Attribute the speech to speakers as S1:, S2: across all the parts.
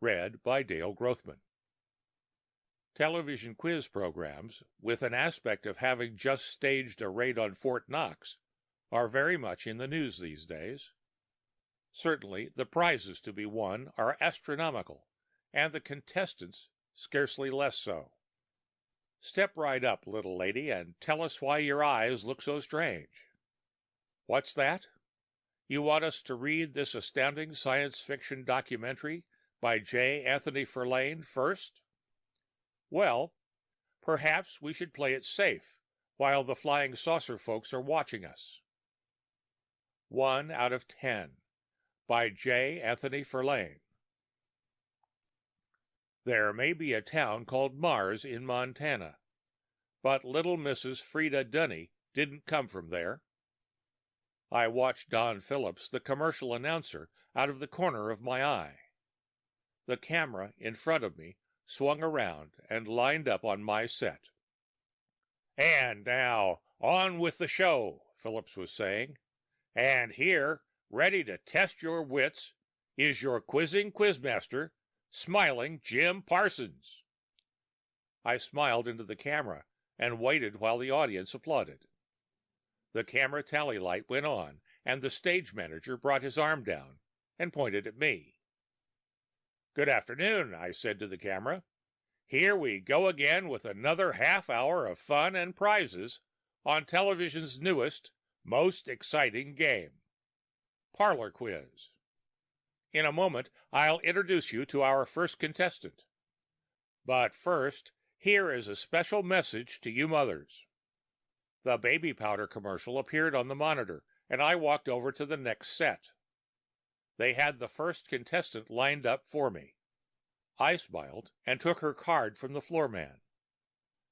S1: Read by Dale Grothman. Television quiz programs, with an aspect of having just staged a raid on Fort Knox, are very much in the news these days. Certainly, the prizes to be won are astronomical, and the contestants scarcely less so. Step right up, little lady, and tell us why your eyes look so strange. What's that? You want us to read this astounding science fiction documentary by J. Anthony Ferlaine first? Well, perhaps we should play it safe while the flying saucer folks are watching us. 1 out of 10 by J. Anthony Ferlaine. There may be a town called Mars in Montana, but little Mrs. Frida Dunny didn't come from there. I watched Don Phillips, the commercial announcer, out of the corner of my eye. The camera in front of me swung around and lined up on my set. "And now, on with the show," Phillips was saying. "And here, ready to test your wits, is your quizzing quizmaster, Smiling Jim Parsons." I smiled into the camera and waited while the audience applauded. The camera tally light went on, and the stage manager brought his arm down and pointed at me. "Good afternoon," I said to the camera. "Here we go again with another half hour of fun and prizes on television's newest, most exciting game, Parlor Quiz. In a moment, I'll introduce you to our first contestant. But first, here is a special message to you mothers." The baby powder commercial appeared on the monitor, and I walked over to the next set. They had the first contestant lined up for me. I smiled and took her card from the floor man.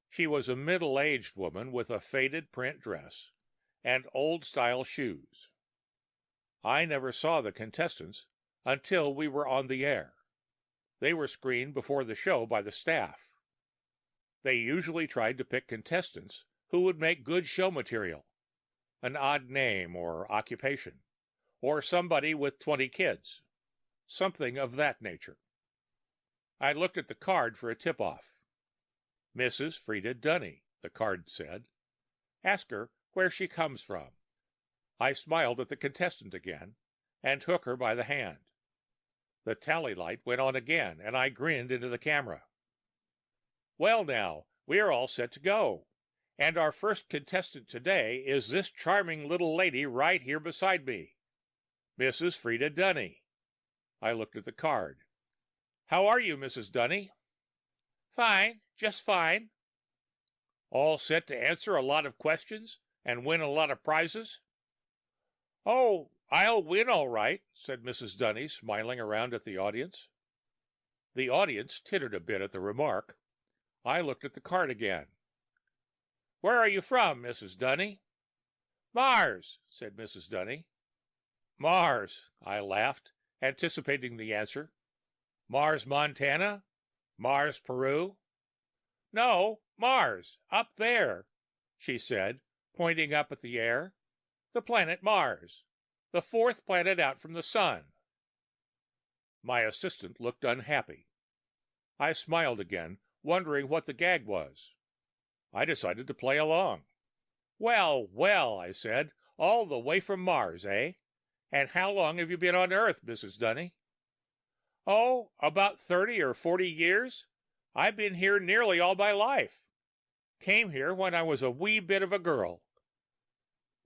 S1: She was a middle-aged woman with a faded print dress and old-style shoes. I never saw the contestants until we were on the air. They were screened before the show by the staff. They usually tried to pick contestants who would make good show material, an odd name or occupation, or somebody with 20 kids, something of that nature. I looked at the card for a tip-off. Mrs. Frida Dunny, the card said. Ask her where she comes from. I smiled at the contestant again and took her by the hand. The tally light went on again, and I grinned into the camera. "Well now, we are all set to go. And our first contestant today is this charming little lady right here beside me, Mrs. Frida Dunny." I looked at the card. "How are you, Mrs. Dunny?" "Fine, just fine." "All set to answer a lot of questions and win a lot of prizes?" "Oh, I'll win all right," said Mrs. Dunny, smiling around at the audience. The audience tittered a bit at the remark. I looked at the card again. "Where are you from, Mrs. Dunny?" "Mars," said Mrs. Dunny. "Mars," I laughed, anticipating the answer. "Mars, Montana? Mars, Peru?" "No, Mars, up there," she said, pointing up at the air. "The planet Mars, the fourth planet out from the sun." My assistant looked unhappy. I smiled again, wondering what the gag was. I decided to play along. "Well, well," I said, "all the way from Mars, eh? And how long have you been on Earth, Mrs. Dunny?" "Oh, about 30 or 40 years. I've been here nearly all my life. Came here when I was a wee bit of a girl."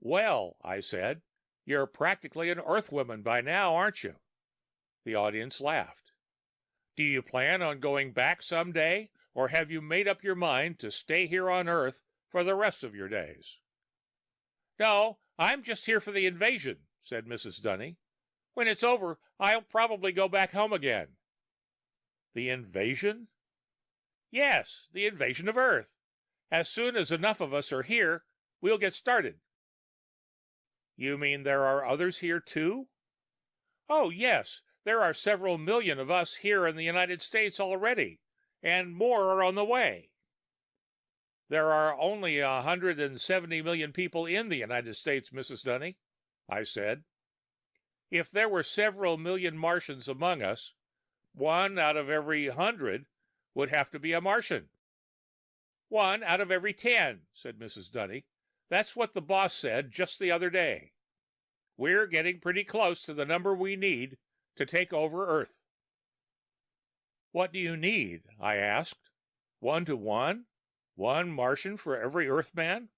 S1: "Well," I said, "you're practically an Earthwoman by now, aren't you?" The audience laughed. "Do you plan on going back someday, or have you made up your mind to stay here on Earth for the rest of your days?" "No, I'm just here for the invasion," said Mrs. Dunny. "When it's over, I'll probably go back home again." "The invasion?" "Yes, the invasion of Earth. As soon as enough of us are here, we'll get started." "You mean there are others here too?" "Oh, yes. There are several million of us here in the United States already, and more are on the way." "There are only 170 million people in the United States, Mrs. Dunny," I said. "If there were several million Martians among us, 1 out of every 100 would have to be a Martian. 1 out of every 10, said Mrs. Dunny. That's what the boss said just the other day. We're getting pretty close to the number we need to take over Earth. What do you need? I asked. 1 to 1? 1 Martian for every Earthman?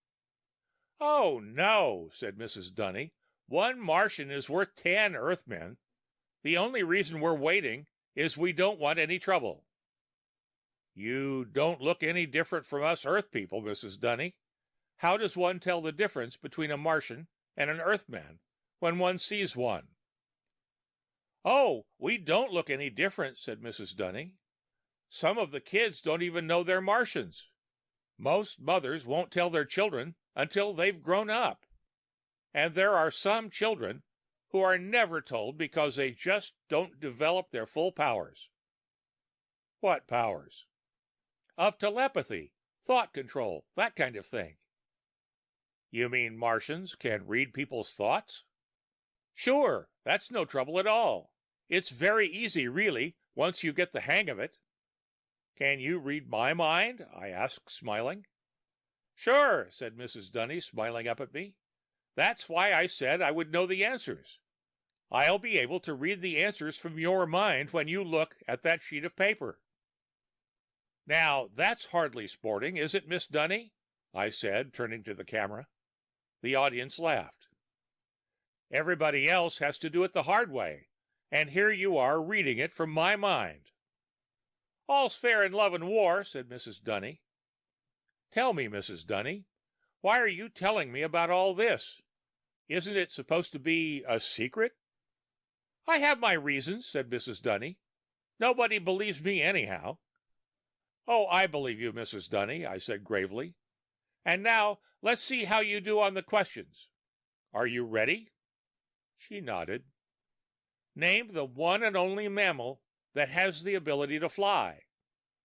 S1: Oh, no, said Mrs. Dunny. 1 Martian is worth 10 Earthmen. The only reason we're waiting is we don't want any trouble. You don't look any different from us Earth people, Mrs. Dunny. How does one tell the difference between a Martian and an Earthman when one sees one? Oh, we don't look any different, said Mrs. Dunny. Some of the kids don't even know they're Martians. Most mothers won't tell their children until they've grown up. And there are some children who are never told because they just don't develop their full powers. What powers? Of telepathy, thought control, that kind of thing. You mean Martians can read people's thoughts? Sure, that's no trouble at all. It's very easy, really, once you get the hang of it. Can you read my mind? I asked, smiling. Sure, said Mrs. Dunny, smiling up at me. That's why I said I would know the answers. I'll be able to read the answers from your mind when you look at that sheet of paper. Now, that's hardly sporting, is it, Miss Dunny? I said, turning to the camera. The audience laughed. Everybody else has to do it the hard way, and here you are reading it from my mind. All's fair in love and war, said Mrs. Dunny. Tell me, Mrs. Dunny, why are you telling me about all this? Isn't it supposed to be a secret? I have my reasons, said Mrs. Dunny. Nobody believes me anyhow. Oh, I believe you, Mrs. Dunny, I said gravely. And now let's see how you do on the questions. Are you ready? She nodded. Name the one and only mammal that has the ability to fly,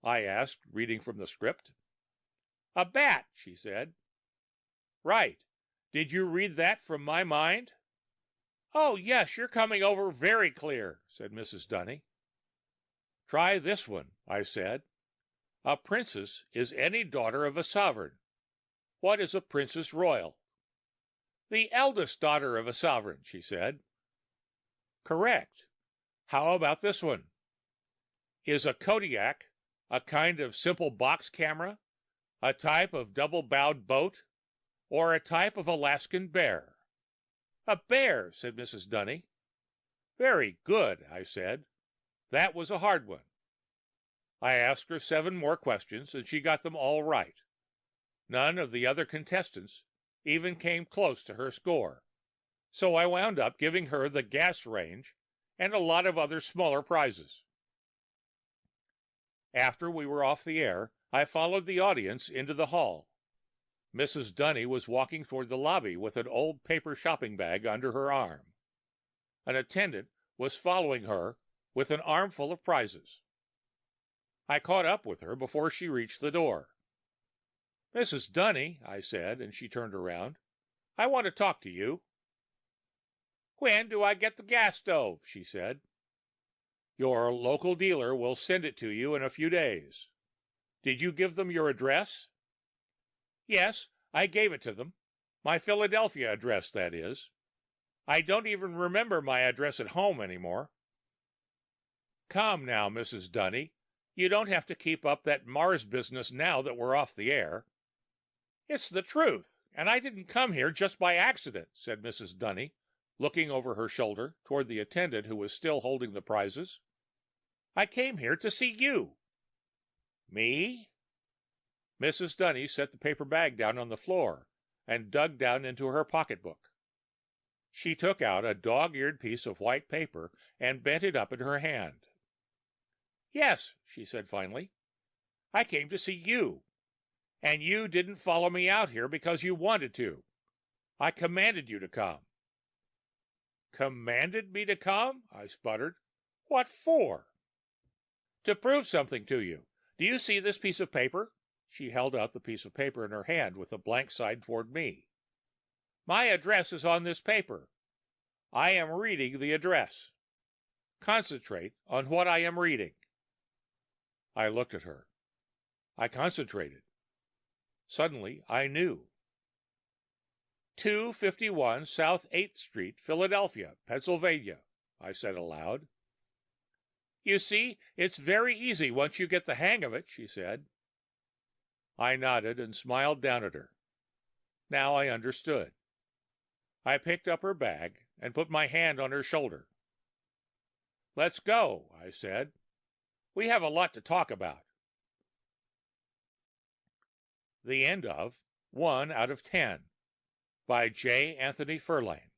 S1: I asked, reading from the script. A bat, she said. Right. Did you read that from my mind? Oh, yes, you're coming over very clear, said Mrs. Dunny. Try this one, I said. A princess is any daughter of a sovereign. What is a princess royal? The eldest daughter of a sovereign, she said. Correct. How about this one? Is a Kodiak a kind of simple box camera, a type of double-bowed boat, or a type of Alaskan bear? A bear, said Mrs. Dunny. Very good, I said. That was a hard one. I asked her 7 more questions, and she got them all right. None of the other contestants even came close to her score, so I wound up giving her the gas range and a lot of other smaller prizes. After we were off the air, I followed the audience into the hall. Mrs. Dunny was walking toward the lobby with an old paper shopping bag under her arm. An attendant was following her with an armful of prizes. I caught up with her before she reached the door. Mrs. Dunny, I said, and she turned around. I want to talk to you. When do I get the gas stove? She said. Your local dealer will send it to you in a few days. Did you give them your address? Yes, I gave it to them. My Philadelphia address, that is. I don't even remember my address at home anymore. Come now, Mrs. Dunny. You don't have to keep up that Mars business now that we're off the air. It's the truth, and I didn't come here just by accident, said Mrs. Dunny, looking over her shoulder toward the attendant who was still holding the prizes. I came here to see you. Me? Mrs. Dunny set the paper bag down on the floor and dug down into her pocketbook. She took out a dog-eared piece of white paper and bent it up in her hand. Yes, she said finally, I came to see you, and you didn't follow me out here because you wanted to. I commanded you to come. Commanded me to come? I sputtered. What for? To prove something to you. Do you see this piece of paper? She held out the piece of paper in her hand with the blank side toward me. My address is on this paper. I am reading the address. Concentrate on what I am reading. I looked at her. I concentrated. Suddenly, I knew. 251 South 8th Street, Philadelphia, Pennsylvania, I said aloud. You see, it's very easy once you get the hang of it, she said. I nodded and smiled down at her. Now I understood. I picked up her bag and put my hand on her shoulder. Let's go, I said. We have a lot to talk about. The end of 1 out of 10 by J. Anthony Ferlaine.